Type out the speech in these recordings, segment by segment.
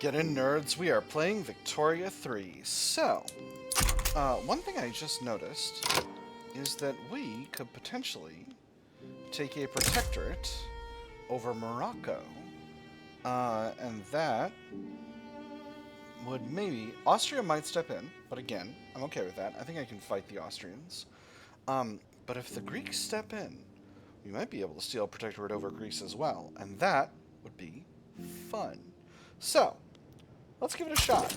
Get in, nerds. We are playing Victoria 3. So, one thing I just noticed is that we could potentially take a protectorate over Morocco. And that would maybe... Austria might step in, but again, I'm okay with that. I think I can fight the Austrians. But if the Greeks step in, we might be able to steal a protectorate over Greece as well. And that would be fun. So, let's give it a shot.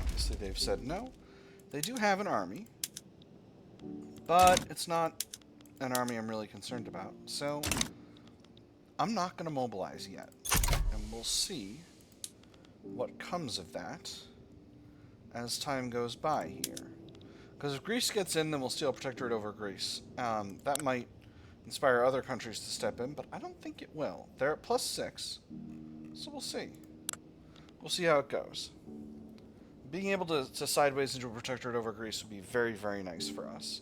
Obviously, they've said no. They do have an army, but it's not an army I'm really concerned about. So, I'm not going to mobilize yet. And we'll see what comes of that as time goes by here. Because if Greece gets in, then we'll steal a protectorate over Greece. That might inspire other countries to step in, but I don't think it will. They're at +6, so we'll see. We'll see how it goes. Being able to sideways into a protectorate over Greece would be very, very nice for us.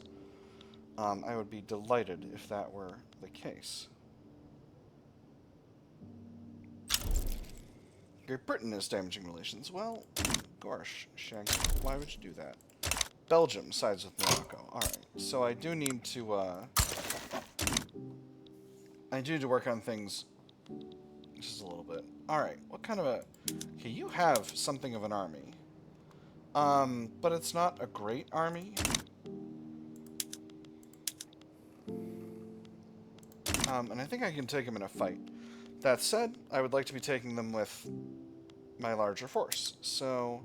I would be delighted if that were the case. Great Britain is damaging relations. Well, gosh, Shaggy, why would you do that? Belgium sides with Morocco. Alright, so I do need to, work on things just a little bit. Alright, what kind of a... Okay, you have something of an army. But it's not a great army. And I think I can take them in a fight. That said, I would like to be taking them with my larger force. So...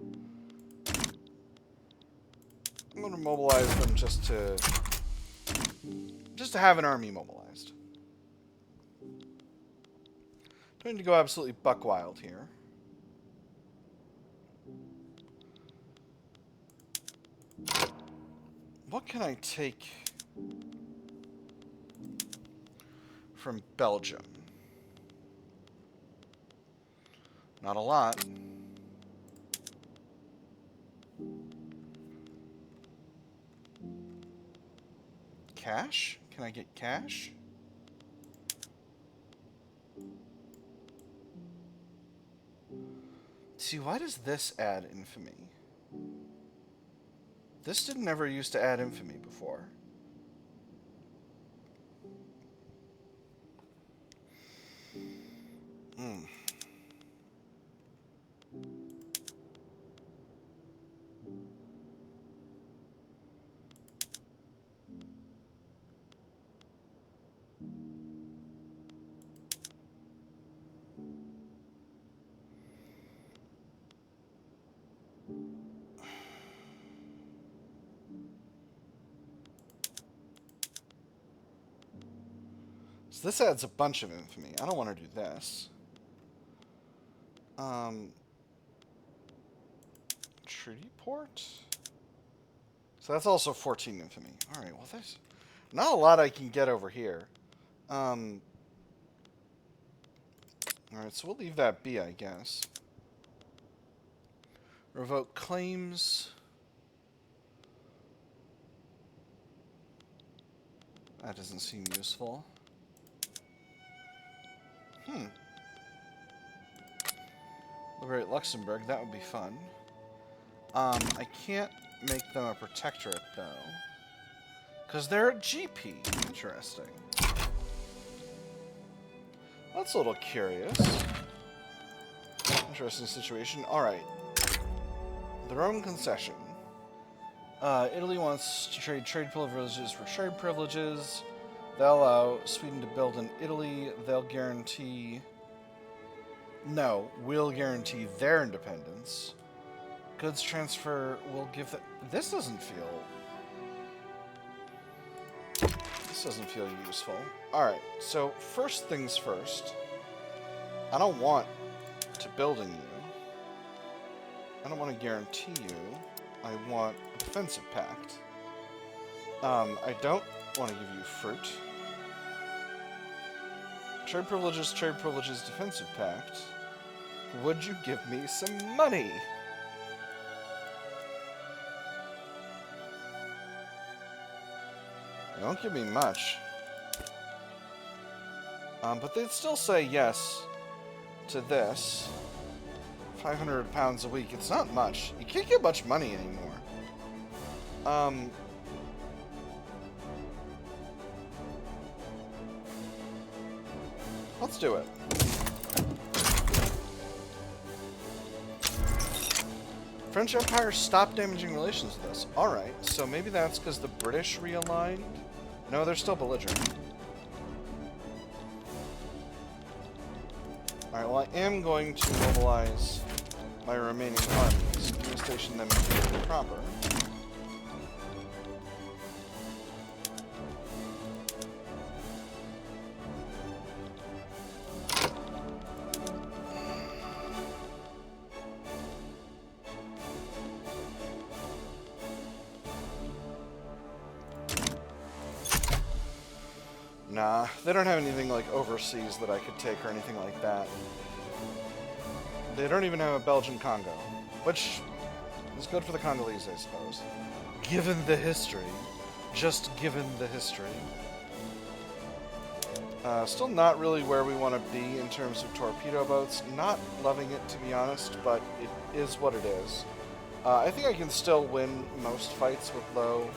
I'm going to mobilize them just to have an army mobilized. Don't need to go absolutely buck wild here. What can I take from Belgium? Not a lot. Cash? Can I get cash? See, why does this add infamy? This didn't ever used to add infamy before. So this adds a bunch of infamy. I don't want to do this. Treaty port? So that's also 14 infamy. Alright, well there's not a lot I can get over here. Alright, so we'll leave that be, I guess. Revoke claims. That doesn't seem useful. Liberate Luxembourg, that would be fun. I can't make them a protectorate, though. Because they're a GP. Interesting. That's a little curious. Interesting situation. Alright. The Roman concession. Italy wants to trade privileges for trade privileges. They'll allow Sweden to build in Italy. They'll guarantee... No, we'll guarantee their independence. Goods transfer will give the... This doesn't feel useful. Alright, so first things first. I don't want to build in you. I don't want to guarantee you. I want a defensive pact. I don't want to give you fruit. Trade privileges, defensive pact. Would you give me some money? Don't give me much. But they'd still say yes to this. 500 pounds a week. It's not much. You can't get much money anymore. Let's do it. French Empire stopped damaging relations with us. Alright, so maybe that's because the British realigned? No, they're still belligerent. Alright, well I am going to mobilize my remaining armies. I'm going to station them in proper. Nah, they don't have anything like overseas that I could take or anything like that. They don't even have a Belgian Congo, which is good for the Congolese, I suppose. Given the history. Just given the history. Still not really where we want to be in terms of torpedo boats. Not loving it, to be honest, but it is what it is. I think I can still win most fights with low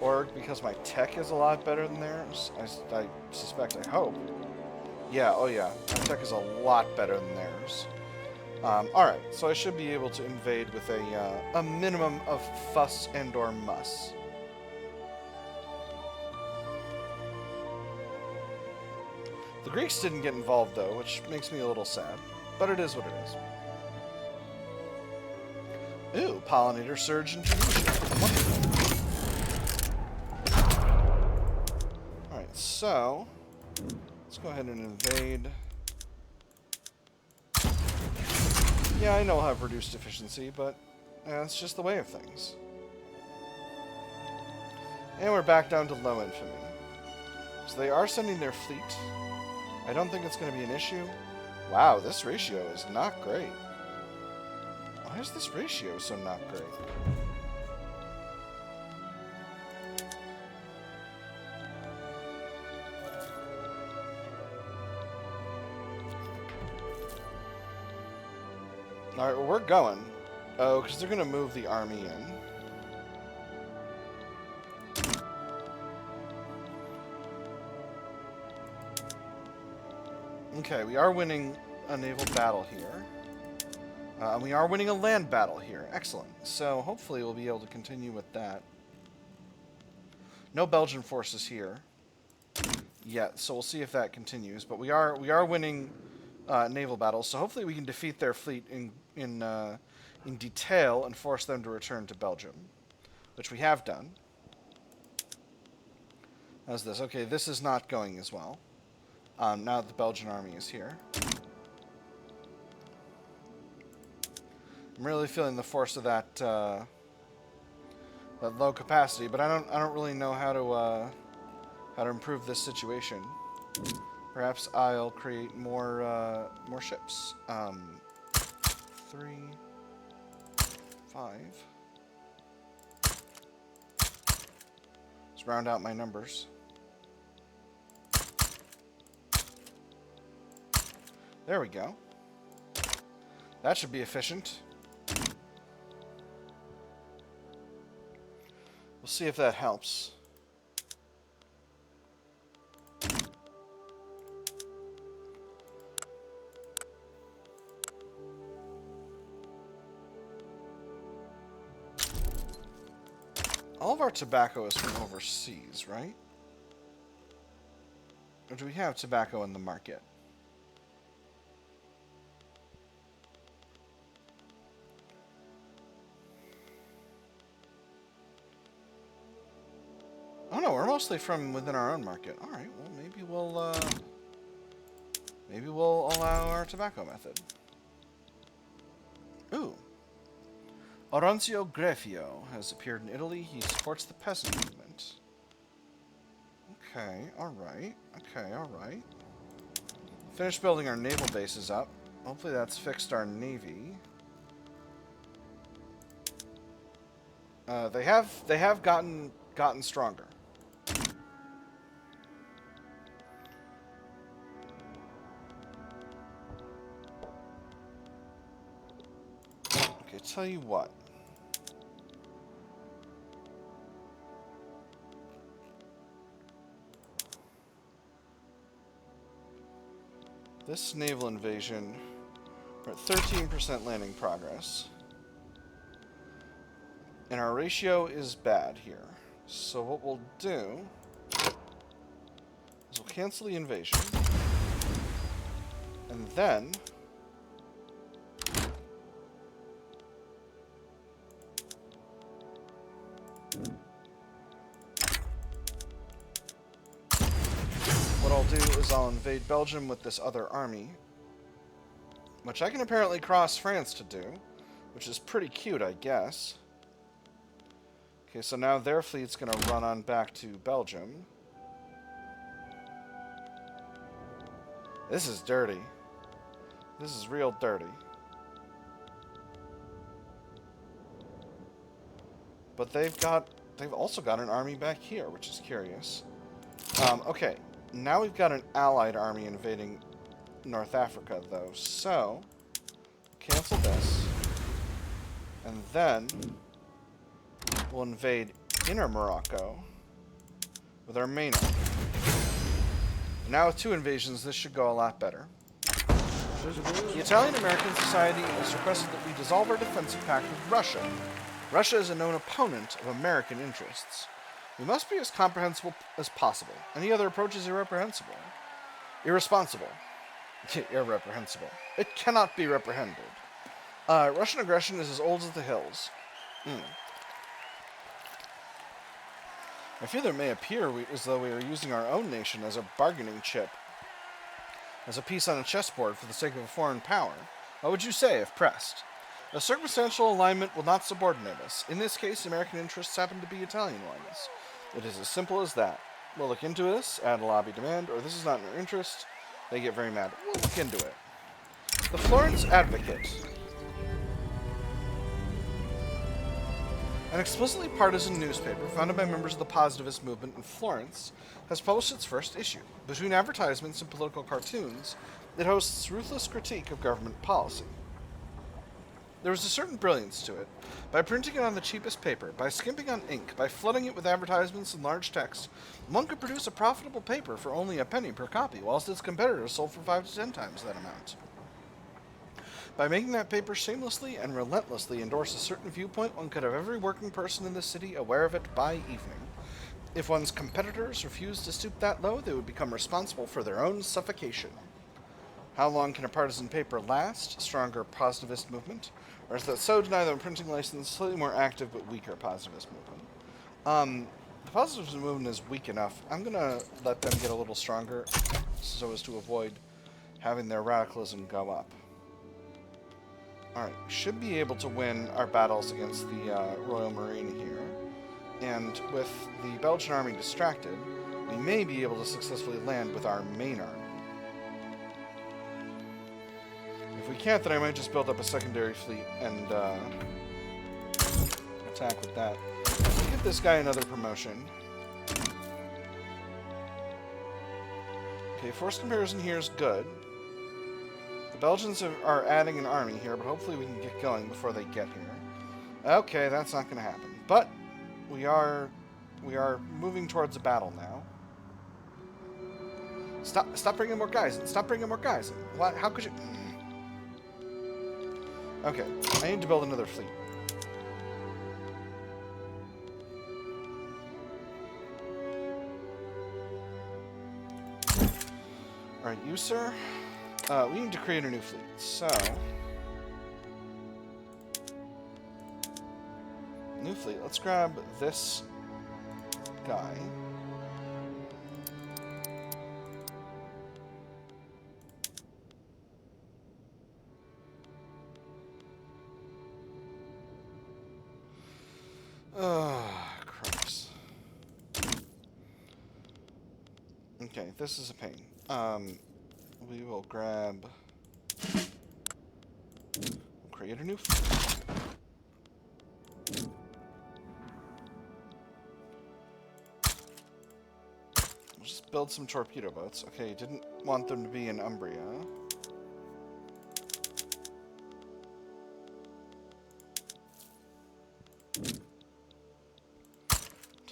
org because my tech is a lot better than theirs. I suspect, I hope. Yeah, oh yeah. My tech is a lot better than theirs. Alright, so I should be able to invade with a minimum of fuss and or muss. The Greeks didn't get involved, though, which makes me a little sad. But it is what it is. Ooh, pollinator surge in Tunisia. Wonderful. Alright, so let's go ahead and invade. Yeah, I know I'll have reduced efficiency, but it's just the way of things. And we're back down to low infamy. So they are sending their fleet. I don't think it's going to be an issue. Wow, this ratio is not great. Why is this ratio so not great? Alright, well, we're going. Oh, because they're going to move the army in. Okay, we are winning a naval battle here. And we are winning a land battle here. Excellent. So, hopefully we'll be able to continue with that. No Belgian forces here yet, so we'll see if that continues. But we are winning naval battles, so hopefully we can defeat their fleet in detail and force them to return to Belgium, which we have done. How's this? Okay, this is not going as well. Now that the Belgian army is here. I'm really feeling the force of that that low capacity, but I don't really know how to improve this situation. Perhaps I'll create more ships. 3, 5. Let's round out my numbers. There we go. That should be efficient. We'll see if that helps. All of our tobacco is from overseas, right? Or do we have tobacco in the market? Oh no, we're mostly from within our own market. All right, well maybe we'll allow our tobacco method. Ooh. Oronzio Grefio has appeared in Italy. He supports the peasant movement. Okay, alright. Okay, alright. Finished building our naval bases up. Hopefully that's fixed our navy. They have gotten stronger. Okay, tell you what. This naval invasion, we're at 13% landing progress. And our ratio is bad here. So what we'll do is we'll cancel the invasion. And then what I'll do is I'll invade Belgium with this other army, which I can apparently cross France to do, which is pretty cute, I guess. Okay, so now their fleet's going to run on back to Belgium. This is dirty. This is real dirty. But they've also got an army back here, which is curious. Okay, now we've got an allied army invading North Africa, though. So, cancel this. And then we'll invade inner Morocco with our main army. Now with 2 invasions, this should go a lot better. The Italian-American Society has requested that we dissolve our defensive pact with Russia. Russia is a known opponent of American interests. We must be as comprehensible as possible. Any other approach is irreprehensible. Irresponsible. Irreprehensible. It cannot be reprehended. Russian aggression is as old as the hills. I fear there may appear as though we are using our own nation as a bargaining chip, as a piece on a chessboard for the sake of a foreign power. What would you say if pressed? A circumstantial alignment will not subordinate us. In this case, American interests happen to be Italian ones. It is as simple as that. We'll look into this, add a lobby demand, or this is not in our interest. They get very mad. We'll look into it. The Florence Advocate. An explicitly partisan newspaper founded by members of the positivist movement in Florence has published its first issue. Between advertisements and political cartoons, it hosts ruthless critique of government policy. There was a certain brilliance to it. By printing it on the cheapest paper, by skimping on ink, by flooding it with advertisements and large text, one could produce a profitable paper for only a penny per copy, whilst its competitors sold for 5 to 10 times that amount. By making that paper shamelessly and relentlessly endorse a certain viewpoint, one could have every working person in the city aware of it by evening. If one's competitors refused to stoop that low, they would become responsible for their own suffocation. How long can a partisan paper last? Stronger positivist movement? Or is that so deny them a printing license, slightly more active but weaker positivist movement? The positivist movement is weak enough. I'm going to let them get a little stronger so as to avoid having their radicalism go up. Alright, should be able to win our battles against the Royal Marine here. And with the Belgian army distracted, we may be able to successfully land with our main army. If we can't, then I might just build up a secondary fleet and attack with that. Give this guy another promotion. Okay, force comparison here is good. The Belgians are adding an army here, but hopefully we can get going before they get here. Okay, that's not going to happen. But we are moving towards a battle now. Stop bringing more guys in. Stop bringing more guys in. What? How could you? Okay, I need to build another fleet. Alright, you, sir. We need to create a new fleet, so... New fleet. Let's grab this guy. Christ. Okay, this is a pain. We will grab... We'll create a new fleet. We'll just build some torpedo boats. Okay, didn't want them to be in Umbria.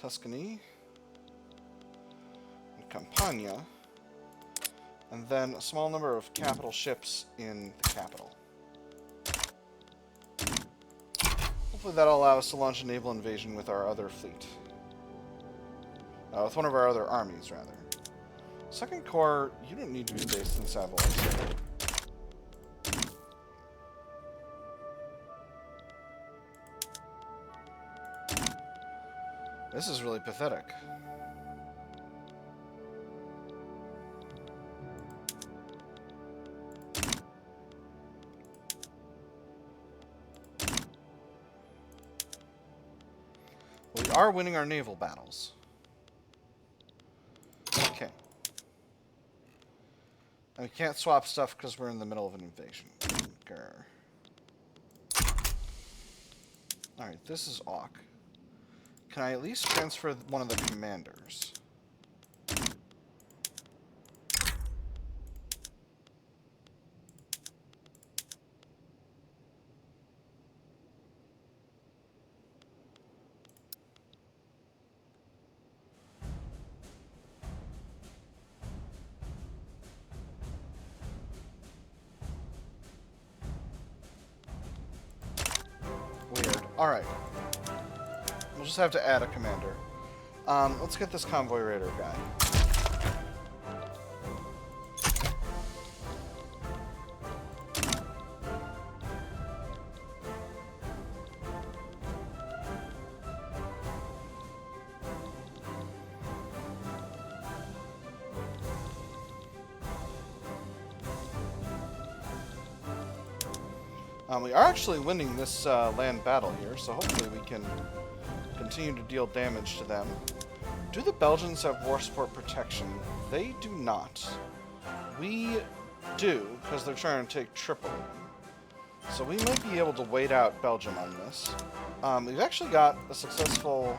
Tuscany, and Campania, and then a small number of capital ships in the capital. Hopefully that'll allow us to launch a naval invasion with our other fleet. With one of our other armies, rather. Second Corps, you don't need to be based in Savoy. This is really pathetic. We are winning our naval battles. Okay. And we can't swap stuff because we're in the middle of an invasion. Grr. Alright, this is Auk. Can I at least transfer one of the commanders? Weird. Alright. We'll just have to add a commander. Let's get this convoy raider guy. We are actually winning this land battle here, so hopefully we can continue to deal damage to them. Do the Belgians have war support protection? They do not. We do, because they're trying to take Tripoli. So we might be able to wait out Belgium on this. We've actually got a successful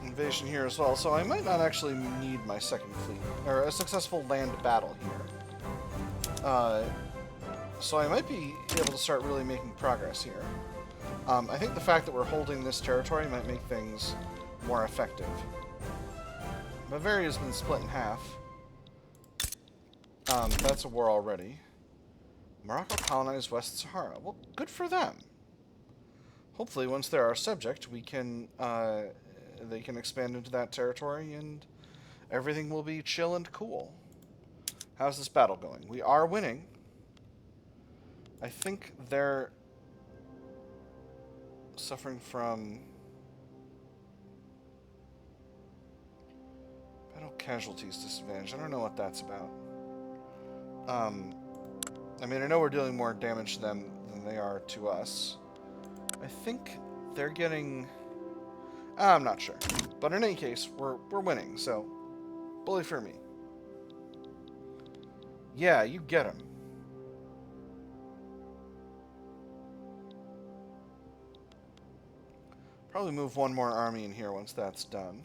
invasion here as well, so I might not actually need my second fleet, or a successful land battle here. So I might be able to start really making progress here. I think the fact that we're holding this territory might make things more effective. Bavaria's been split in half. That's a war already. Morocco colonized West Sahara. Well, good for them. Hopefully, once they're our subject, we can they can expand into that territory, and everything will be chill and cool. How's this battle going? We are winning. I think they're suffering from battle casualties disadvantage. I don't know what that's about. I mean, I know we're dealing more damage to them than they are to us. I think they're getting... I'm not sure. But in any case, we're winning, so bully for me. Yeah, you get him. Probably move one more army in here once that's done.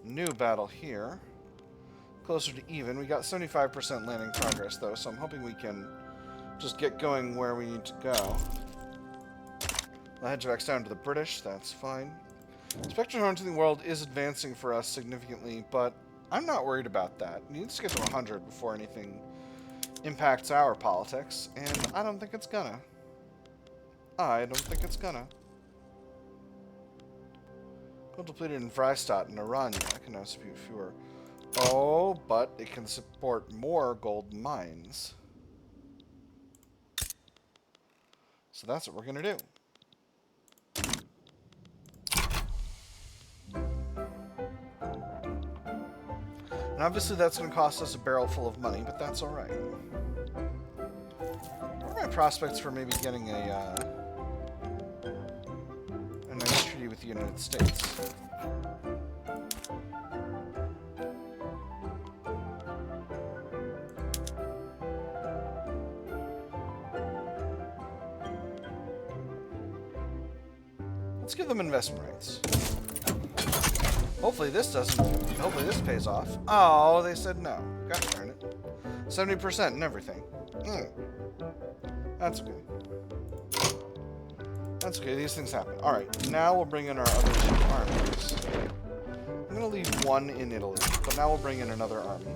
New battle here. Closer to even. We got 75% landing progress, though, so I'm hoping we can just get going where we need to go. The hedgevacs down to the British. That's fine. Spectrum Haunting the World is advancing for us significantly, but I'm not worried about that. We need to get to 100 before anything impacts our politics, and I don't think it's gonna. I don't think it's gonna. Gold depleted in Freistadt and Aranya. Can now support fewer. Oh, but it can support more gold mines. So that's what we're gonna do. And obviously that's gonna cost us a barrel full of money, but that's alright. What are my prospects for maybe getting a nice treaty with the United States? Let's give them investment rights. Hopefully this doesn't. Hopefully this pays off. Oh, they said no. Gosh darn it. 70% and everything. That's okay. That's okay, these things happen. Alright, now we'll bring in our other two armies. I'm gonna leave one in Italy, but now we'll bring in another army.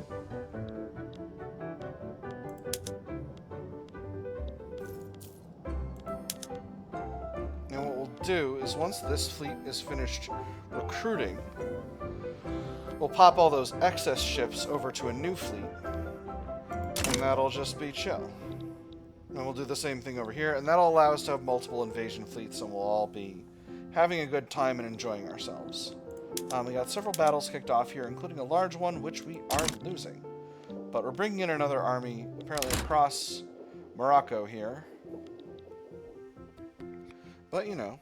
And what we'll do is once this fleet is finished recruiting, we'll pop all those excess ships over to a new fleet, and that'll just be chill. And we'll do the same thing over here, and that'll allow us to have multiple invasion fleets, and we'll all be having a good time and enjoying ourselves. We got several battles kicked off here, including a large one, which we are losing. But we're bringing in another army, apparently across Morocco here. But, you know,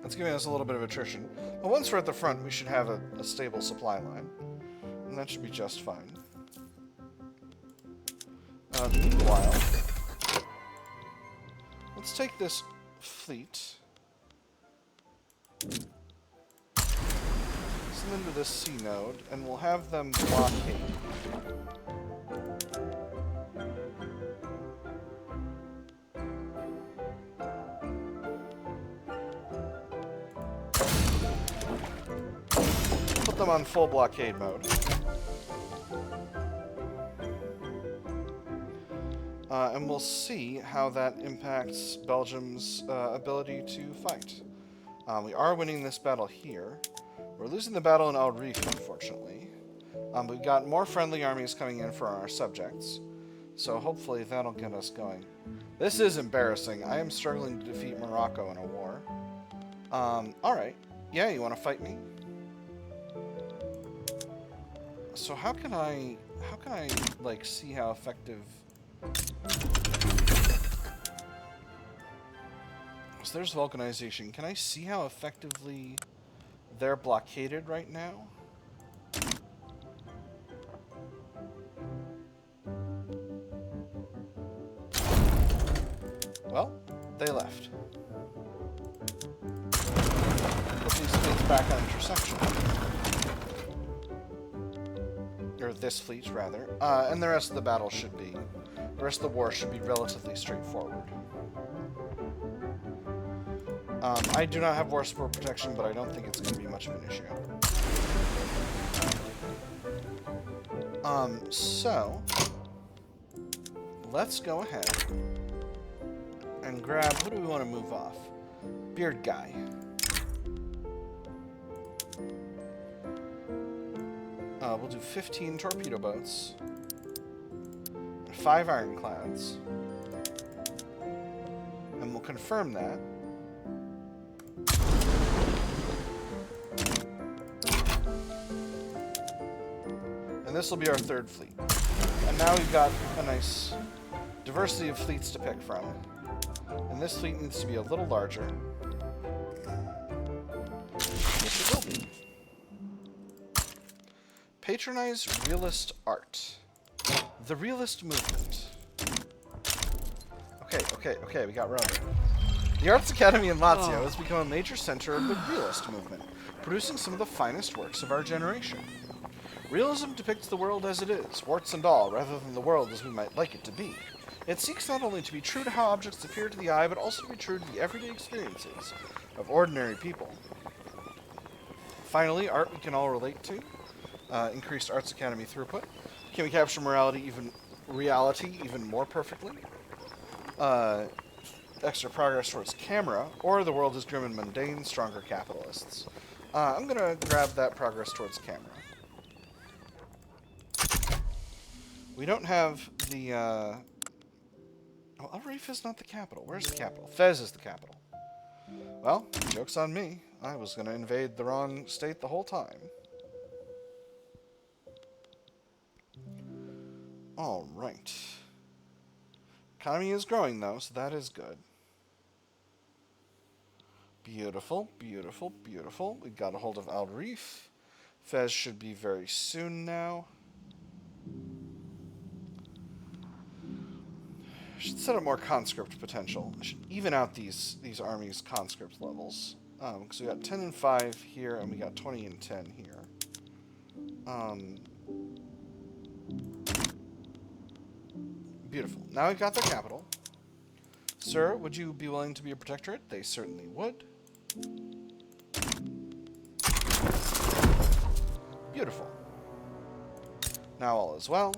that's giving us a little bit of attrition. But once we're at the front, we should have a stable supply line. And that should be just fine. Meanwhile, let's take this fleet, send them to this sea node, and we'll have them blockade. Put them on full blockade mode. And we'll see how that impacts Belgium's ability to fight. We are winning this battle here. We're losing the battle in Al Rif, unfortunately. We've got more friendly armies coming in for our subjects. So hopefully that'll get us going. This is embarrassing. I am struggling to defeat Morocco in a war. Alright. Yeah, you want to fight me? So how can I, like, see how effective... So there's vulcanization. Can I see how effectively they're blockaded right now? Well, they left. Put these fleets back on intersection. Or this fleet, rather. And the rest of the battle should be... The rest of the war should be relatively straightforward. I do not have war support protection, but I don't think it's going to be much of an issue. So... Let's go ahead and grab... Who do we want to move off? Beard guy. We'll do 15 torpedo boats. 5 ironclads. And we'll confirm that. And this will be our third fleet. And now we've got a nice diversity of fleets to pick from. And this fleet needs to be a little larger. Which it will be. Patronize realist art. The realist movement. Okay, we got Rome. The Arts Academy in Lazio has become a major center of the realist movement, producing some of the finest works of our generation. Realism depicts the world as it is, warts and all, rather than the world as we might like it to be. It seeks not only to be true to how objects appear to the eye, but also to be true to the everyday experiences of ordinary people. Finally, art we can all relate to. Increased Arts Academy throughput. Can we capture reality even more perfectly? Extra progress towards camera, or the world is grim and mundane, stronger capitalists. I'm gonna grab that progress towards camera. We don't have the, Oh, Al Rif is not the capital. Where's the capital? Fez is the capital. Well, joke's on me. I was gonna invade the wrong state the whole time. Alright. Economy is growing, though, so that is good. Beautiful, beautiful, beautiful. We got a hold of Al Rif. Fez should be very soon now. Should set up more conscript potential. I should even out these armies' conscript levels. Because we got 10 and 5 here, and we got 20 and 10 here. Beautiful. Now we've got their capital. Sir, would you be willing to be a protectorate? They certainly would. Beautiful. Now all is well.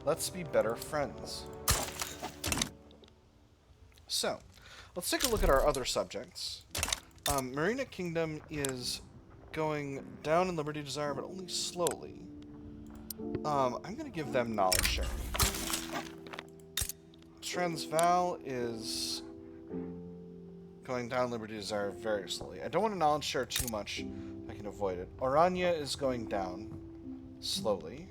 Let's be better friends. So, let's take a look at our other subjects. Marina Kingdom is going down in Liberty Desire, but only slowly. I'm going to give them knowledge sharing. Transvaal is going down Liberty Desire very slowly. I don't want to knowledge share too much if I can avoid it. Orania is going down slowly.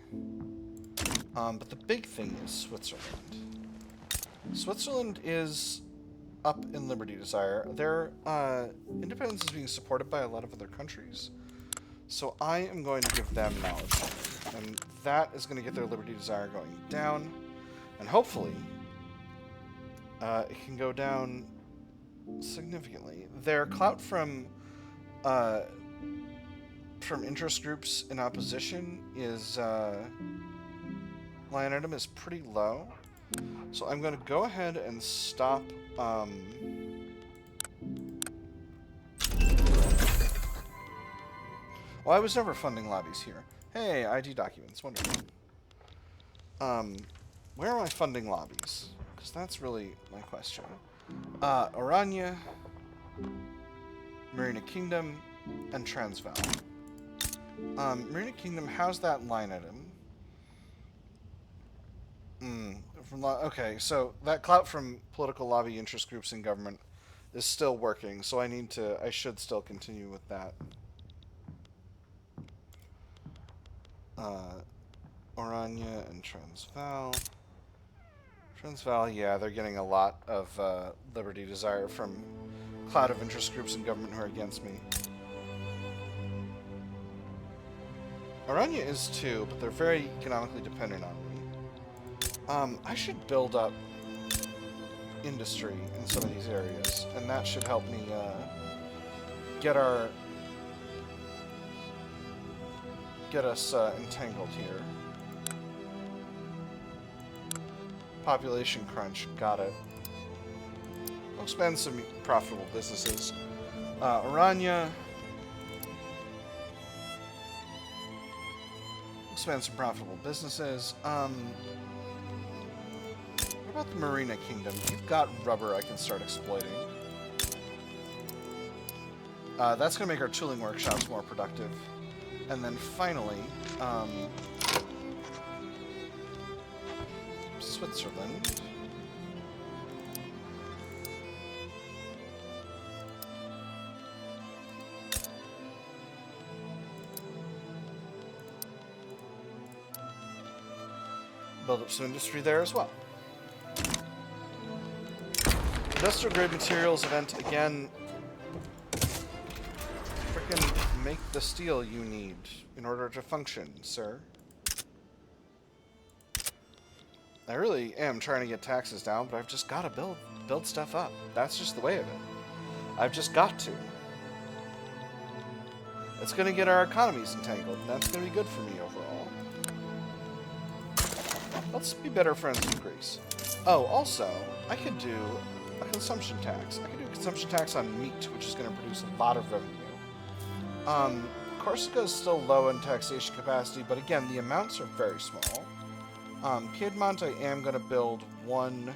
But the big thing is Switzerland. Switzerland is up in Liberty Desire. Their independence is being supported by a lot of other countries. So I am going to give them knowledge sharing. And that is going to get their Liberty Desire going down. And hopefully it can go down significantly. Their clout from interest groups in opposition is line item is pretty low. So I'm going to go ahead and stop well, I was never funding lobbies here. Hey, ID documents, wonderful. Where am I funding lobbies? Because that's really my question. Orania, Marina Kingdom, and Transvaal. Marina Kingdom, how's that line item? Okay, so that clout from political lobby interest groups in government is still working, so I should still continue with that. Orania and Transvaal. Transvaal, yeah, they're getting a lot of Liberty Desire from cloud of interest groups in government who are against me. Orania is too, but they're very economically dependent on me. I should build up industry in some of these areas, and that should help me get us entangled here. Population crunch, got it. We'll expand some profitable businesses. Orania. Expand some profitable businesses. What about the Marina Kingdom? You've got rubber I can start exploiting. That's going to make our tooling workshops more productive. And then finally, Switzerland. Build up some industry there as well. Industrial grade materials event again. Frickin' make the steel you need in order to function, sir. I really am trying to get taxes down, but I've just got to build stuff up. That's just the way of it. I've just got to. It's going to get our economies entangled, and that's going to be good for me overall. Let's be better friends with Greece. Oh, also, I could do a consumption tax. I could do a consumption tax on meat, which is going to produce a lot of revenue. Corsica is still low in taxation capacity, but again, the amounts are very small. Piedmont, I am going to build one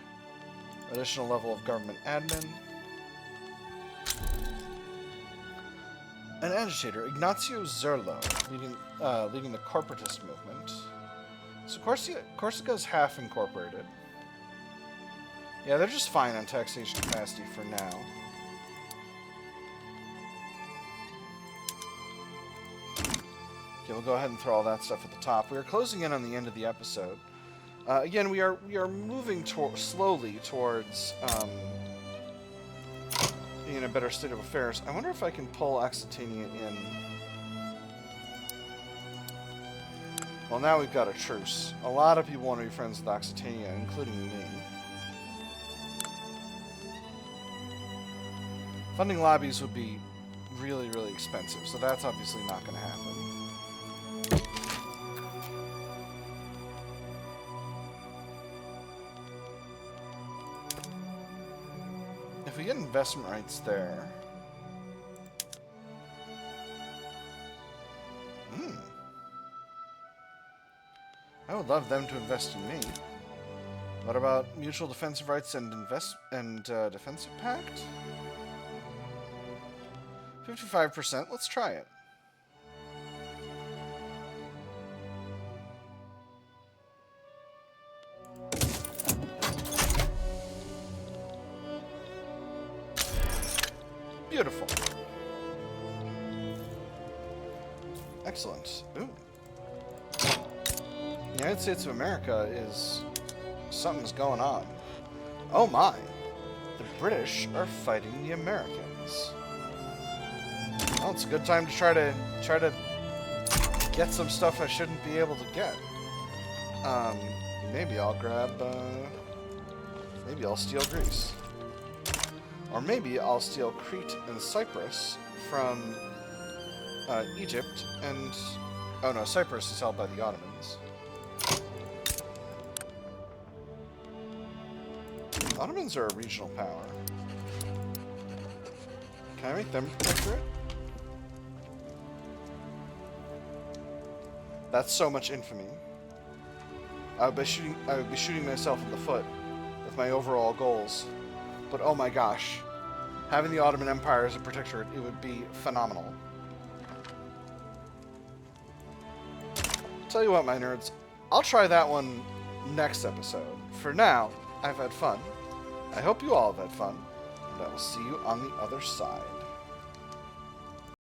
additional level of government admin. An agitator, Ignazio Zerlo, leading the corporatist movement. So Corsica's half incorporated. Yeah, they're just fine on taxation capacity for now. Okay, we'll go ahead and throw all that stuff at the top. We are closing in on the end of the episode. Again, we are moving slowly towards being in a better state of affairs. I wonder if I can pull Occitania in. Well, now we've got a truce. A lot of people want to be friends with Occitania, including me. Funding lobbies would be really, really expensive, so that's obviously not going to happen. we get investment rights there... I would love them to invest in me. What about mutual defensive rights and defensive pact? 55%. Let's try it. Beautiful. Excellent. Ooh. The United States of America is... something's going on. Oh my! The British are fighting the Americans. Well, it's a good time to try to get some stuff I shouldn't be able to get. Maybe I'll grab... maybe I'll steal Greece. Or maybe I'll steal Crete and Cyprus from Egypt and... oh no, Cyprus is held by the Ottomans. Ottomans are a regional power. Can I make them protectorate? That's so much infamy. I would be shooting myself in the foot with my overall goals. But oh my gosh, having the Ottoman Empire as a protectorate, it would be phenomenal. Tell you what, my nerds, I'll try that one next episode. For now, I've had fun. I hope you all have had fun, and I will see you on the other side.